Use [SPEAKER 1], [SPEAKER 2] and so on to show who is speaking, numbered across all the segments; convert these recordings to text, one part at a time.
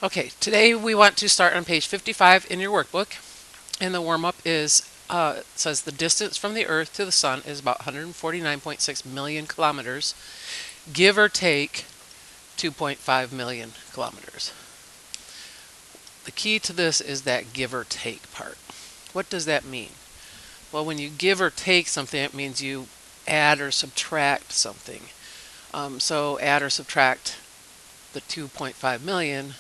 [SPEAKER 1] Okay, today we want to start on page 55 in your workbook, and the warm-up is says the distance from the Earth to the Sun is about 149.6 million kilometers, give or take 2.5 million kilometers. The key to this is that give or take part. What does that mean? Well, when you give or take something, it means you add or subtract something. So add or subtract the 2.5 million,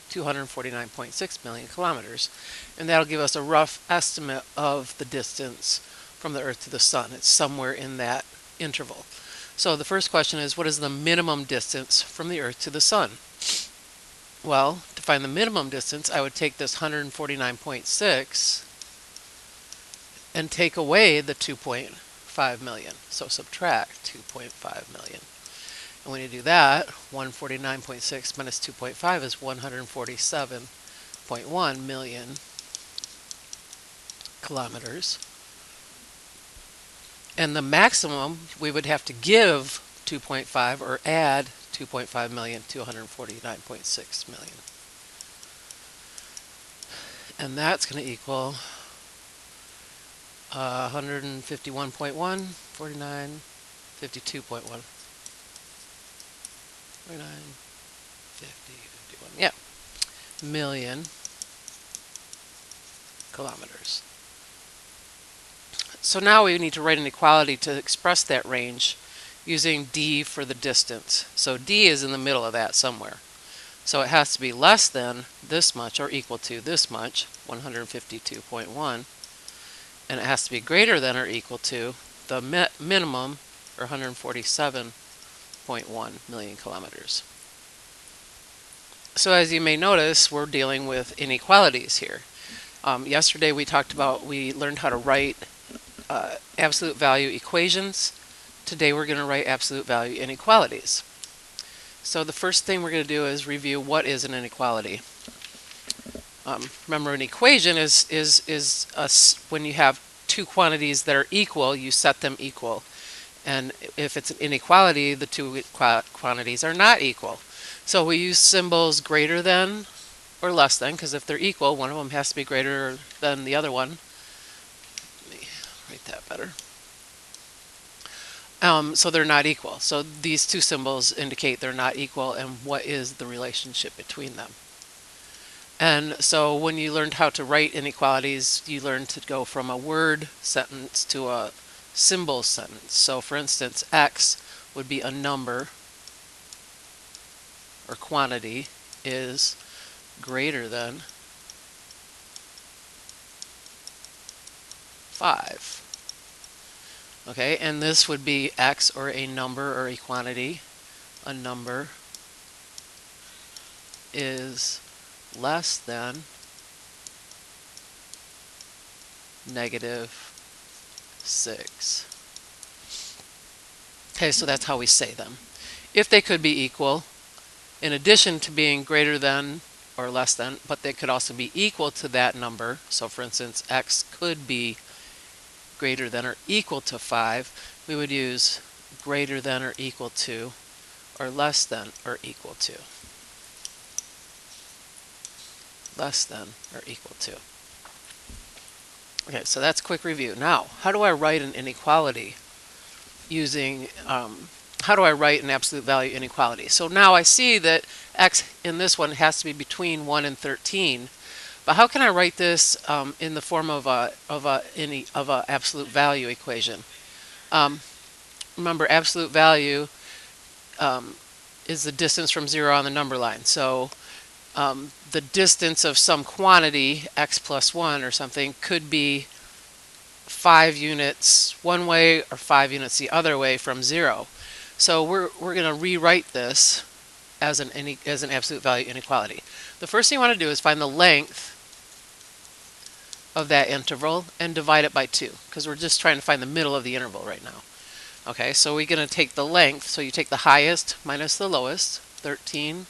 [SPEAKER 1] 249.6 million kilometers, and that'll give us a rough estimate of the distance from the Earth to the Sun. It's somewhere in that interval. So the first question is, what is the minimum distance from the Earth to the Sun? Well, to find the minimum distance, I would take this 149.6 and take away the 2.5 million. So subtract 2.5 million. And when you do that, 149.6 minus 2.5 is 147.1 million kilometers. And the maximum, we would have to give 2.5 or add 2.5 million to 149.6 million. And that's going to equal 151.1, 49, 52.1. 49, 50, 51, yeah, million kilometers. So now we need to write an equality to express that range using d for the distance. So d is in the middle of that somewhere. So it has to be less than this much or equal to this much, 152.1, and it has to be greater than or equal to the minimum, or 147.1 million kilometers. So as you may notice, we're dealing with inequalities here. Yesterday we learned how to write absolute value equations. Today we're going to write absolute value inequalities. So the first thing we're going to do is review what is an inequality. Remember, an equation is when you have two quantities that are equal, you set them equal. And if it's an inequality, the two quantities are not equal. So we use symbols greater than or less than, because if they're equal, one of them has to be greater than the other one. Let me write that better. So they're not equal. So these two symbols indicate they're not equal and what is the relationship between them. And so when you learned how to write inequalities, you learned to go from a word sentence to a symbol sentence. So for instance, x would be a number or quantity is greater than 5. Okay, and this would be x, or a number or a quantity. A number is less than -6. Okay, so that's how we say them. If they could be equal, in addition to being greater than or less than, but they could also be equal to that number. So for instance, x could be greater than or equal to 5. We would use greater than or equal to, or less than or equal to. Less than or equal to. Okay, so that's a quick review. Now, how do I write an inequality using, how do I write an absolute value inequality? So now I see that x in this one has to be between 1 and 13. But how can I write this in the form of a absolute value equation? Remember, absolute value is the distance from 0 on the number line. So the distance of some quantity, x plus 1 or something, could be 5 units one way or 5 units the other way from 0. So we're going to rewrite this as an absolute value inequality. The first thing you want to do is find the length of that interval and divide it by 2, because we're just trying to find the middle of the interval right now. Okay, so we're going to take the length, so you take the highest minus the lowest, 13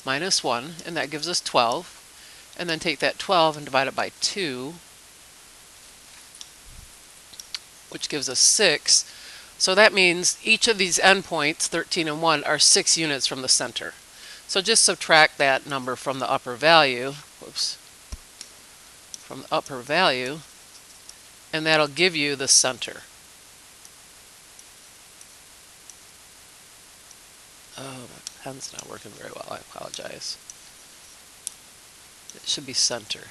[SPEAKER 1] minus 1, and that gives us 12, and then take that 12 and divide it by 2, which gives us 6. So that means each of these endpoints, 13 and 1, are 6 units from the center. So just subtract that number from the upper value, whoops, from the upper value, and that'll give you the center. Oh, my pen's not working very well, I apologize. It should be center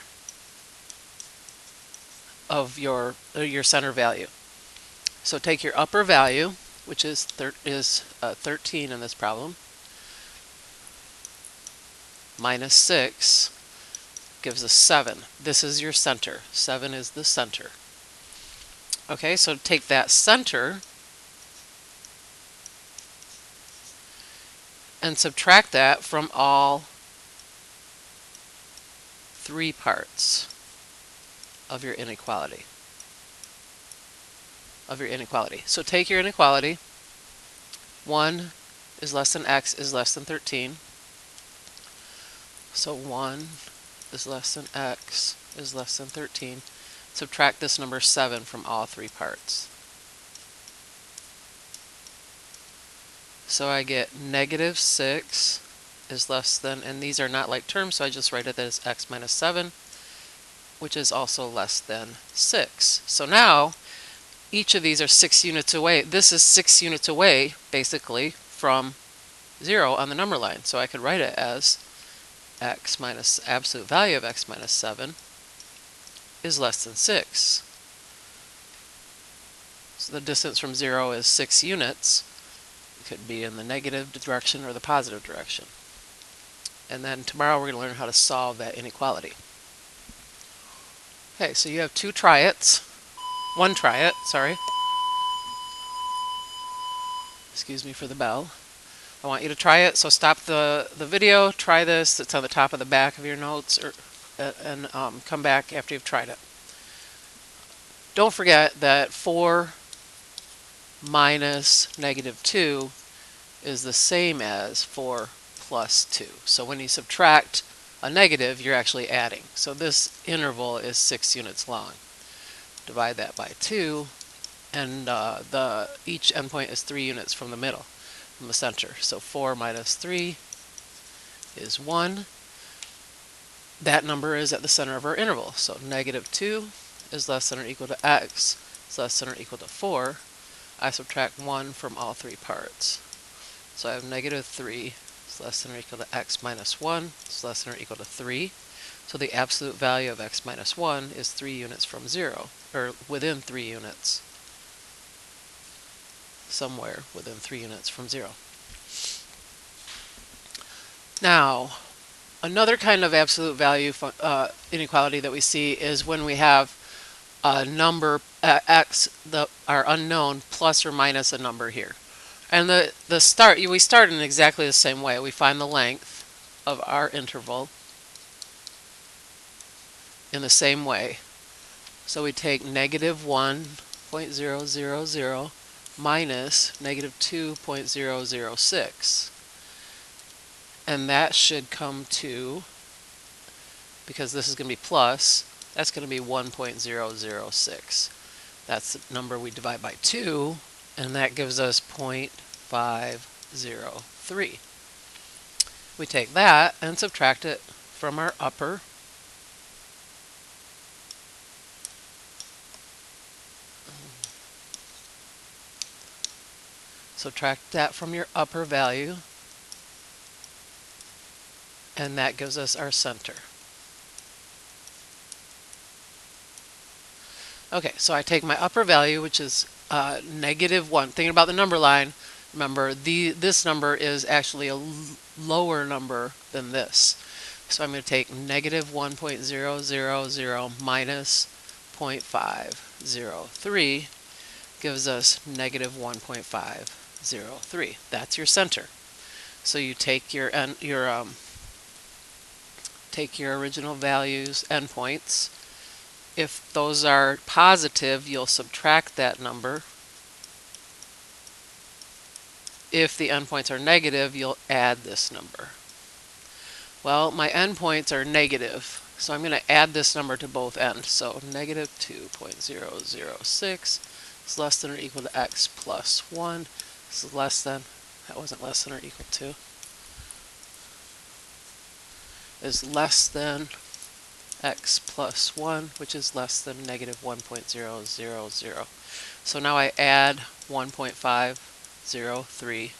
[SPEAKER 1] of your center value. So take your upper value, which is 13 in this problem, minus 6 gives us 7. This is your center. 7 is the center. Okay, so take that center and subtract that from all 3 parts of your inequality. So take your inequality. 1 is less than x is less than 13. So 1 is less than x is less than 13. Subtract this number 7 from all 3 parts. So I get negative 6 is less than, and these are not like terms, so I just write it as x minus 7, which is also less than 6. So now, each of these are 6 units away. This is 6 units away, basically, from 0 on the number line. So I could write it as x minus absolute value of x minus 7 is less than 6. So the distance from 0 is 6 units. It could be in the negative direction or the positive direction. And then tomorrow we're going to learn how to solve that inequality. Okay, so you have 2 triets. 1 triet, sorry. Excuse me for the bell. I want you to try it, so stop the video, try this. It's on the top of the back of your notes, and come back after you've tried it. Don't forget that 4 minus negative 2 is the same as 4 plus 2. So when you subtract a negative, you're actually adding. So this interval is 6 units long. Divide that by 2, and each endpoint is 3 units from the middle, from the center. So 4 minus 3 is 1. That number is at the center of our interval. So negative 2 is less than or equal to x is less than or equal to 4. I subtract 1 from all 3 parts. So I have negative 3 is less than or equal to x minus 1 is less than or equal to 3. So the absolute value of x minus 1 is 3 units from 0, or within 3 units. Somewhere within 3 units from 0. Now, another kind of absolute value inequality that we see is when we have a number x, our unknown, plus or minus a number here. And we start in exactly the same way. We find the length of our interval in the same way. So we take negative 1.000 minus negative 2.006. And that should come to, because this is going to be plus, that's going to be 1.006. That's the number we divide by 2, and that gives us 0.503. We take that and subtract it from our upper. Subtract that from your upper value, and that gives us our center. Okay, so I take my upper value, which is negative 1. Thinking about the number line, remember this number is actually a lower number than this. So I'm going to take negative 1.000 minus 0.503 gives us negative 1.503. That's your center. So you take your original values, endpoints. If those are positive, you'll subtract that number. If the endpoints are negative, you'll add this number. Well, my endpoints are negative, so I'm going to add this number to both ends. So negative 2.006 is less than or equal to x plus 1. This is less than, that wasn't less than or equal to. is less than x plus 1, which is less than negative 1.000. So now I add 1.503,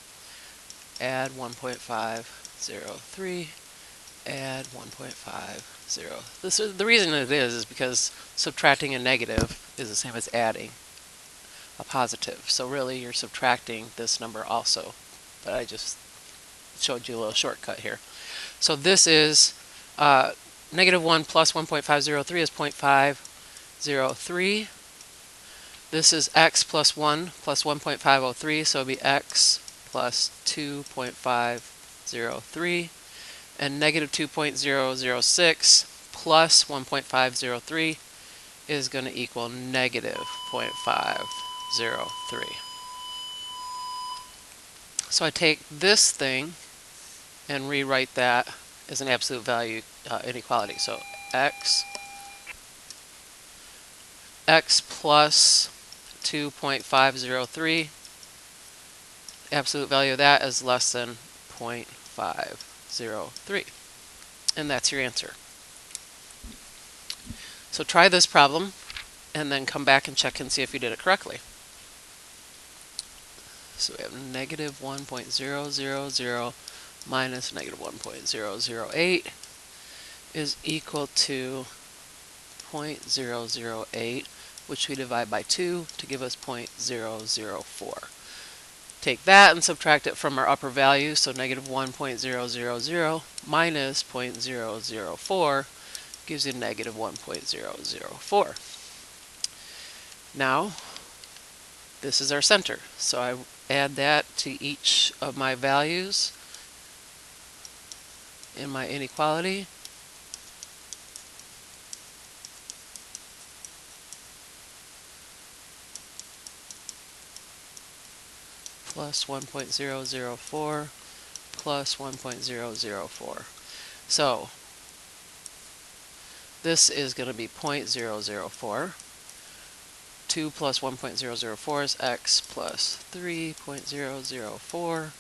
[SPEAKER 1] add 1.503, add 1.50. This is the reason it is because subtracting a negative is the same as adding a positive. So really you're subtracting this number also. But I just showed you a little shortcut here. So this is negative 1 plus 1.503 is 0.503. This is x plus 1 plus 1.503, so it'll be x plus 2.503. And negative 2.006 plus 1.503 is going to equal negative 0.503. So I take this thing and rewrite that as an absolute value inequality. So x plus 2.503, absolute value of that is less than 0.503. And that's your answer. So try this problem and then come back and check and see if you did it correctly. So we have negative 1.000 minus negative 1.008 is equal to 0.008, which we divide by 2 to give us 0.004. Take that and subtract it from our upper value, so negative 1.000 minus 0.004 gives you negative 1.004. Now, this is our center, so I add that to each of my values in my inequality. Plus 1.004 plus 1.004. So this is going to be 0.004. 2 plus 1.004 is x plus 3.004.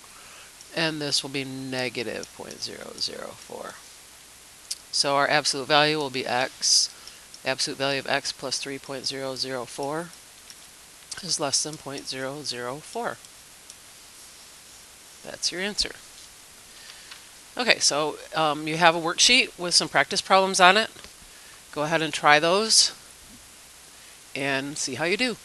[SPEAKER 1] And this will be negative 0.004. So our absolute value will be x. Absolute value of x plus 3.004 is less than 0.004. That's your answer. Okay, so you have a worksheet with some practice problems on it. Go ahead and try those and see how you do.